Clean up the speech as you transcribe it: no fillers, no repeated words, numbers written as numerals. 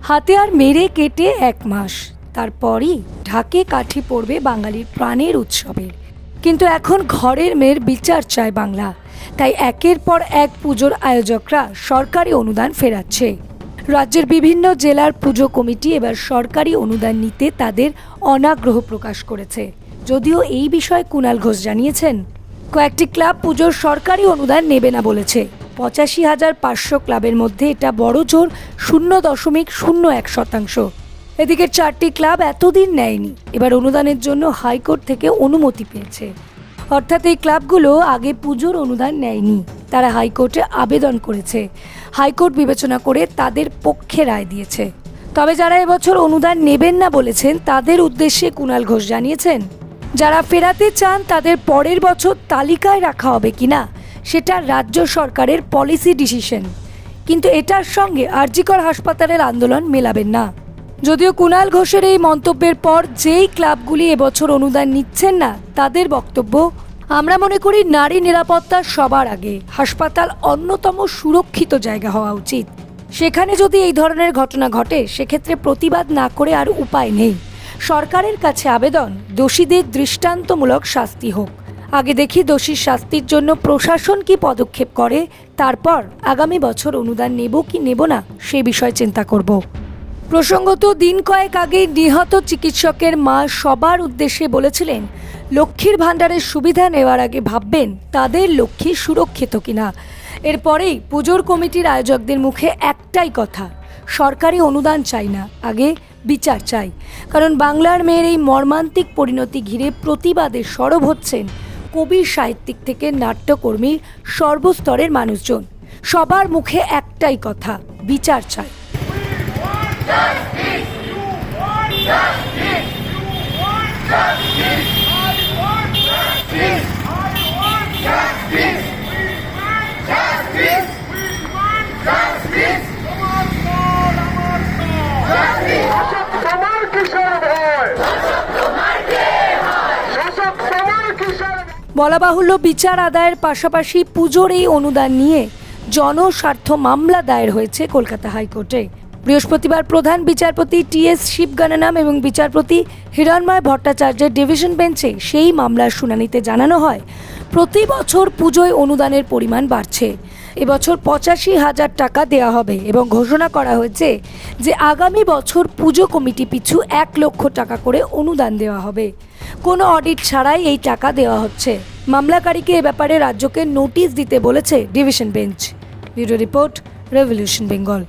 হাতে আর মেরে কেটে 1 মাস, তারপরই ঢাকে কাঠি পড়বে বাঙালির প্রাণের উৎসবের। কিন্তু এখন ঘরের মেয়ের বিচার চায় বাংলা। তাই একের পর এক পুজোর আয়োজকরা সরকারি অনুদান ফেরাচ্ছে। রাজ্যের বিভিন্ন জেলার পুজো কমিটি এবার সরকারি অনুদান নিতে তাদের অনাগ্রহ প্রকাশ করেছে। যদিও এই বিষয়ে কুণাল ঘোষ জানিয়েছেন, কয়েকটি ক্লাব পুজোর সরকারি অনুদান নেবে না বলেছে। 85,500 ক্লাবের মধ্যে এটা বড় জোর 0.01%। এদিকে 4টি ক্লাব এতদিন নেয়নি, এবার অনুদানের জন্য হাইকোর্ট থেকে অনুমতি পেয়েছে। অর্থাৎ এই ক্লাবগুলো আগে পুজোর অনুদান নেয়নি, তারা হাইকোর্টে আবেদন করেছে। হাইকোর্ট বিবেচনা করে তাদের পক্ষে রায় দিয়েছে। তবে যারা এবছর অনুদান নেবেন না বলেছেন, তাদের উদ্দেশ্যে কুণাল ঘোষ জানিয়েছেন, যারা ফেরাতে চান তাদের পরের বছর তালিকায় রাখা হবে কিনা সেটা রাজ্য সরকারের পলিসি ডিসিশন, কিন্তু এটার সঙ্গে আরজিকর হাসপাতালের আন্দোলন মেলাবেন না। যদিও কুণাল ঘোষের এই মন্তব্যের পর যেই ক্লাবগুলি এবছর অনুদান নিচ্ছেন না তাদের বক্তব্য, আমরা মনে করি নারী নিরাপত্তা সবার আগে, হাসপাতাল অন্যতম সুরক্ষিত জায়গা হওয়া উচিত। সেখানে যদি এই ধরনের ঘটনা ঘটে সেক্ষেত্রে প্রতিবাদ না করে আর উপায় নেই। সরকারের কাছে আবেদন, দোষীদের দৃষ্টান্তমূলক শাস্তি হোক। আগে দেখি দোষীর শাস্তির জন্য প্রশাসন কি পদক্ষেপ করে, তারপর আগামী বছর অনুদান নেব কি নেব না সে বিষয়ে চিন্তা করব। প্রসঙ্গত, দিন কয়েক আগে নিহত চিকিৎসকের মা সবার উদ্দেশ্যে বলেছিলেন, লক্ষ্মীর ভাণ্ডারের সুবিধা নেওয়ার আগে ভাববেন তাদের লক্ষ্মী সুরক্ষিত কিনা। এরপরেই পুজোর কমিটির আয়োজকদের মুখে একটাই কথা, সরকারি অনুদান চাই না, আগে বিচার চাই। কারণ বাংলার মেয়ের এই মর্মান্তিক পরিণতি ঘিরে প্রতিবাদে সরব হচ্ছেন কবি, সাহিত্যিক থেকে নাট্যকর্মী, সর্বস্তরের মানুষজন। সবার মুখে একটাই কথা, বিচার চাই। বলা বাহুল্য, বিচার আদায়ের পাশাপাশি পুজোর এই অনুদান নিয়ে জনস্বার্থ মামলা দায়ের হয়েছে কলকাতা হাইকোর্টে। বৃহস্পতিবার প্রধান বিচারপতি টি.এস. শিবগানানাম এবং বিচারপতি হিরণময় ভট্টাচার্যের ডিভিশন বেঞ্চে সেই মামলার শুনানিতে জানানো হয়, প্রতি বছর পুজোয় অনুদানের পরিমাণ বাড়ছে। এবছর 85,000 টাকা দেওয়া হবে এবং ঘোষণা করা হয়েছে যে আগামী বছর পুজো কমিটি পিছু 1 লক্ষ টাকা করে অনুদান দেওয়া হবে। কোনো অডিট ছাড়াই এই টাকা দেওয়া হচ্ছে। মামলাকারীকে এ ব্যাপারে রাজ্যকে নোটিশ দিতে বলেছে division bench. Bureau report, revolution Bengal.